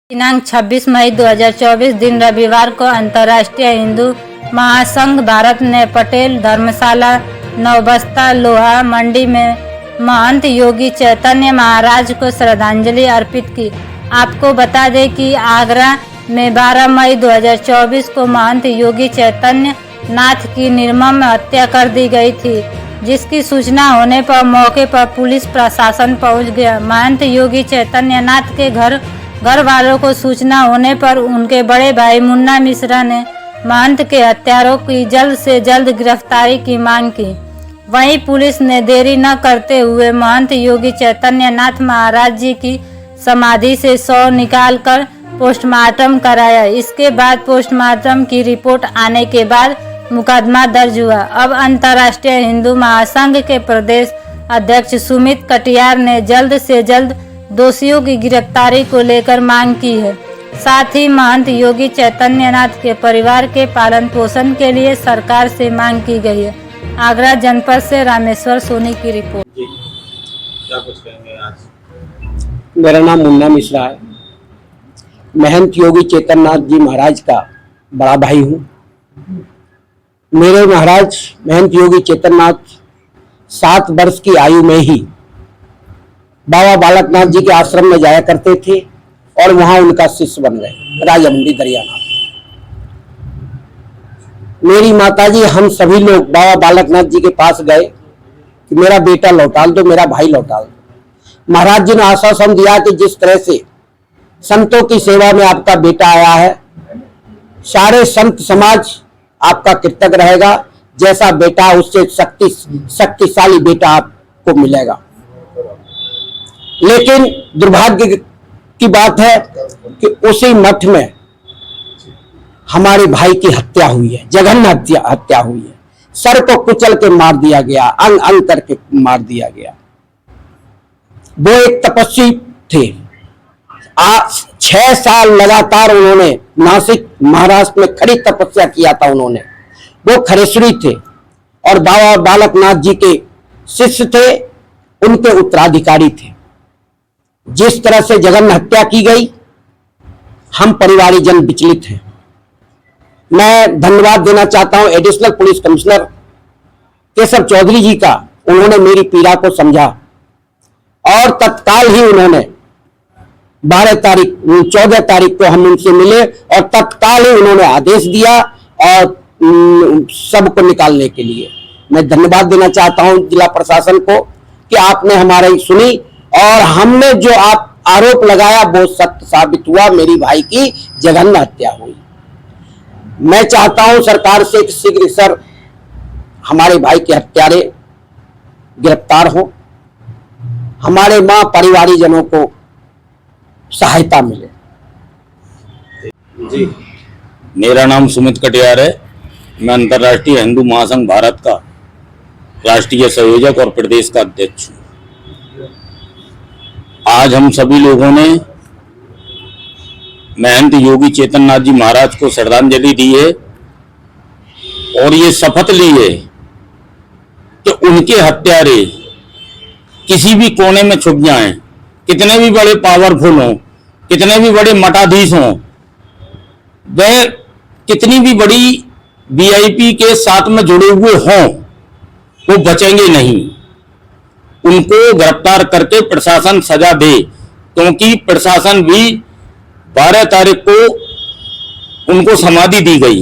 दिनांक 26 मई 2024 दिन रविवार को अंतर्राष्ट्रीय हिंदू महासंघ भारत ने पटेल धर्मशाला नौबस्ता लोहा मंडी में महंत योगी चैतन्य महाराज को श्रद्धांजलि अर्पित की। आपको बता दें कि आगरा में 12 मई 2024 को महंत योगी चैतन्य नाथ की निर्मम हत्या कर दी गई थी, जिसकी सूचना होने पर मौके पर पुलिस प्रशासन पहुंच गया। महंत योगी चैतन्य नाथ के घर वालों को सूचना होने पर उनके बड़े भाई मुन्ना मिश्रा ने महंत के हत्यारों की जल्द से जल्द गिरफ्तारी की मांग की। वहीं पुलिस ने देरी न करते हुए महंत योगी चैतन्य नाथ महाराज जी की समाधि से शव निकालकर पोस्टमार्टम कराया। इसके बाद पोस्टमार्टम की रिपोर्ट आने के बाद मुकदमा दर्ज हुआ। अब अंतर्राष्ट्रीय हिंदू महासंघ के प्रदेश अध्यक्ष सुमित कटियार ने जल्द से जल्द दोषियों की गिरफ्तारी को लेकर मांग की है। साथ ही महंत योगी चैतन्य नाथ के परिवार के पालन पोषण के लिए सरकार से मांग की गई है। आगरा जनपद से रामेश्वर सोनी की रिपोर्ट। जी, क्या कुछ कहेंगे आज? मेरा नाम मुन्ना मिश्रा है। महंत योगी चैतन्यनाथ जी महाराज का बड़ा भाई हूँ। मेरे महाराज महंत योगी चैतन्यनाथ 7 वर्ष की आयु में ही बाबा बालकनाथ जी के आश्रम में जाया करते थे और वहां उनका शिष्य बन गए राजामुंडी दरियानाथ। मेरी माताजी हम सभी लोग बाबा बालकनाथ जी के पास गए कि मेरा बेटा लौटाल दो, मेरा भाई लौटाल दो। महाराज जी ने आश्वासन दिया कि जिस तरह से संतों की सेवा में आपका बेटा आया है, सारे संत समाज आपका कृतज्ञ रहेगा। जैसा बेटा उससे शक्तिशाली बेटा आपको मिलेगा। लेकिन दुर्भाग्य की बात है कि उसी मठ में हमारे भाई की हत्या हुई है, जघन्य हत्या हुई है। सर को कुचल के मार दिया गया, अंग अंग करके मार दिया गया। वो एक तपस्वी थे। 6 साल लगातार उन्होंने नासिक महाराष्ट्र में खड़ी तपस्या किया था। उन्होंने वो खरेश्वरी थे और बाबा बालकनाथ जी के शिष्य थे, उनके उत्तराधिकारी थे। जिस तरह से जघन्य हत्या की गई, हम परिवारीजन विचलित हैं। मैं धन्यवाद देना चाहता हूं additional police commissioner Keshav Chaudhary ji का। उन्होंने मेरी पीड़ा को समझा और तत्काल ही उन्होंने 14 तारीख को हम उनसे मिले और तत्काल ही उन्होंने आदेश दिया और सबको निकालने के लिए। मैं धन्यवाद देना चाहता हूं जिला प्रशासन को कि आपने हमारी सुनी और हमने जो आप आरोप लगाया वो सत्य साबित हुआ। मेरी भाई की जघन्य हत्या हुई। मैं चाहता हूं सरकार से शीघ्र सर हमारे भाई के हत्यारे गिरफ्तार हो, हमारे मां परिवारीजनों को सहायता मिले। जी, मेरा नाम सुमित कटियार है। मैं अंतर्राष्ट्रीय हिंदू महासंघ भारत का राष्ट्रीय संयोजक और प्रदेश का अध्यक्ष हूँ। आज हम सभी लोगों ने महंत योगी चैतन्यनाथ जी महाराज को श्रद्धांजलि दी है और ये शपथ ली है कि उनके हत्यारे किसी भी कोने में छुप जाएं, कितने भी बड़े पावरफुल हों, कितने भी बड़े मठाधीश हों, वह कितनी भी बड़ी वीआईपी के साथ में जुड़े हुए हों, वो बचेंगे नहीं। उनको गिरफ्तार करके प्रशासन सजा दे, क्योंकि प्रशासन भी 12 तारीख को उनको समाधि दी गई।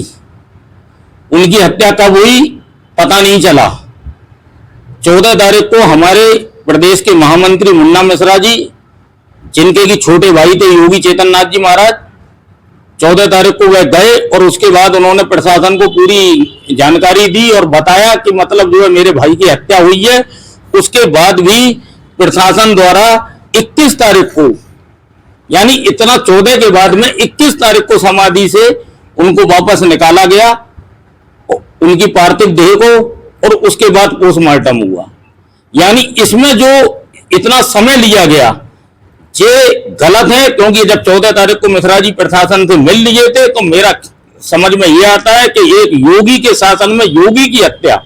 उनकी हत्या कब हुई पता नहीं चला। 14 तारीख को हमारे प्रदेश के महामंत्री मुन्ना मिश्रा जी, जिनके की छोटे भाई थे योगी चैतन्यनाथ जी महाराज, 14 तारीख को वह गए और उसके बाद उन्होंने प्रशासन को पूरी जानकारी दी और बताया कि मतलब जो है मेरे भाई की हत्या हुई है। उसके बाद भी प्रशासन द्वारा 21 तारीख को, यानी इतना 14 के बाद में 21 तारीख को समाधि से उनको वापस निकाला गया, उनकी पार्थिव देह को, और उसके बाद पोस्टमार्टम हुआ। यानी इसमें जो इतना समय लिया गया ये गलत है, क्योंकि जब 14 तारीख को मिश्रा जी प्रशासन से मिल लिए थे तो मेरा समझ में यह आता है कि एक योगी के शासन में योगी की हत्या,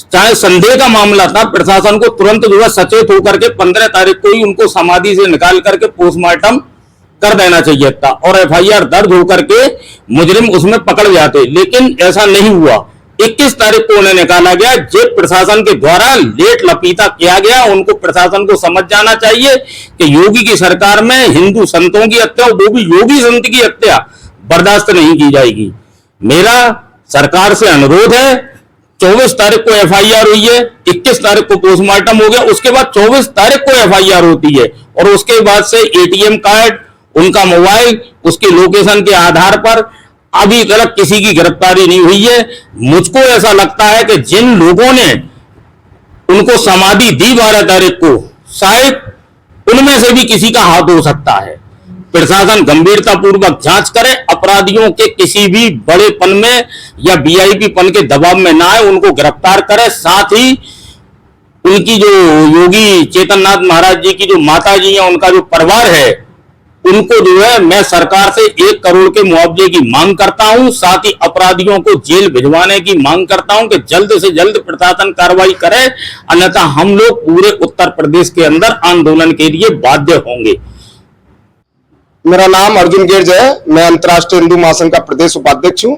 चाहे संदेह का मामला था, प्रशासन को तुरंत जो है सचेत होकर के 15 तारीख को ही उनको समाधि से निकाल करके पोस्टमार्टम कर देना चाहिए था और एफआईआर दर्ज होकर के मुजरिम उसमें पकड़ जाते, लेकिन ऐसा नहीं हुआ। 21 तारीख को उन्हें निकाला गया। जेल प्रशासन के द्वारा लेट लपीता किया गया। उनको प्रशासन को समझ जाना चाहिए कि योगी की सरकार में हिंदू संतों की हत्या, वो भी योगी संत की हत्या बर्दाश्त नहीं की जाएगी। मेरा सरकार से अनुरोध है, 24 तारीख को एफआईआर हुई है, 21 तारीख को पोस्टमार्टम हो गया, उसके बाद 24 तारीख को एफआईआर होती है और उसके बाद से एटीएम कार्ड, उनका मोबाइल, उसकी लोकेशन के आधार पर अभी तक किसी की गिरफ्तारी नहीं हुई है। मुझको ऐसा लगता है कि जिन लोगों ने उनको समाधि दी 12 तारीख को, शायद उनमें से भी किसी का हाथ हो सकता है। प्रशासन गंभीरता पूर्वक जांच करे, अपराधियों के किसी भी बड़ेपन में या वीआईपी पन के दबाव में ना आए, उनको गिरफ्तार करे। साथ ही उनकी जो योगी चेतननाथ महाराज जी की जो माता जी है, उनका जो परिवार है, उनको जो है मैं सरकार से 1 करोड़ के मुआवजे की मांग करता हूं। साथ ही अपराधियों को जेल भिजवाने की मांग करता हूं कि जल्द से जल्द प्रशासन कार्रवाई करे, अन्यथा हम लोग पूरे उत्तर प्रदेश के अंदर आंदोलन के लिए बाध्य होंगे। मेरा नाम अर्जुन गिर्ज है, मैं अंतर्राष्ट्रीय हिंदू महासंघ का प्रदेश उपाध्यक्ष हूं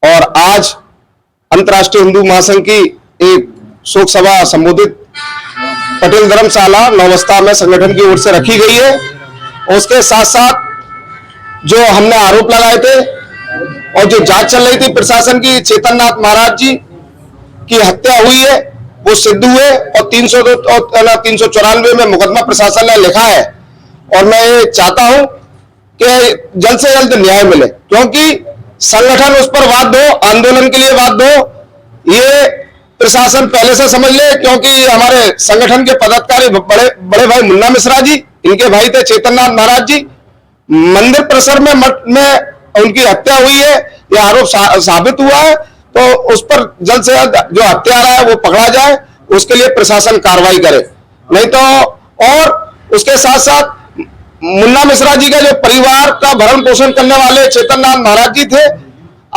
और आज अंतर्राष्ट्रीय हिंदू महासंघ की एक शोक सभा संबोधित पटेल धर्मशाला नौबस्ता में संगठन की ओर से रखी गई है। उसके साथ साथ जो हमने आरोप लगाए थे और जो जांच चल रही थी प्रशासन की, चेतननाथ महाराज जी की हत्या हुई है, वो सिद्ध हुए और 394 में मुकदमा प्रशासन ने लिखा है और मैं ये चाहता हूं कि जल्द से जल्द न्याय मिले, क्योंकि संगठन उस पर बाध्य हो, आंदोलन के लिए बाध्य हो, ये प्रशासन पहले से समझ ले। क्योंकि हमारे संगठन के पदाधिकारी बड़े भाई मुन्ना मिश्रा जी, इनके भाई थे चेतननाथ महाराज जी, मंदिर परिसर में मठ में उनकी हत्या हुई है, यह आरोप साबित हुआ है। तो उस पर जल्द से जल्द जो हत्यारा है वो पकड़ा जाए, उसके लिए प्रशासन कार्रवाई करे। नहीं तो, और उसके साथ साथ मुन्ना मिश्रा जी का जो परिवार का भरण पोषण करने वाले चेतननाथ महाराज जी थे,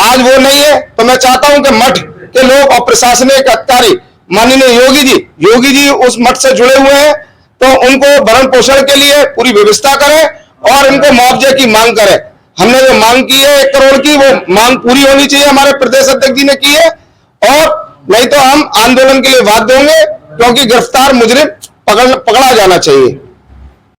आज वो नहीं है। तो मैं चाहता हूं कि मठ के लोग और प्रशासनिक अधिकारी माननीय योगी जी उस मठ से जुड़े हुए हैं, तो उनको भरण पोषण के लिए पूरी व्यवस्था करें और इनको मुआवजे की मांग करें। हमने जो मांग की है 1 करोड़ की, वो मांग पूरी होनी चाहिए, हमारे प्रदेश अध्यक्ष जी ने की है। और नहीं तो हम आंदोलन के लिए बाध्य होंगे, क्योंकि गिरफ्तार मुजरिम पकड़ा जाना चाहिए।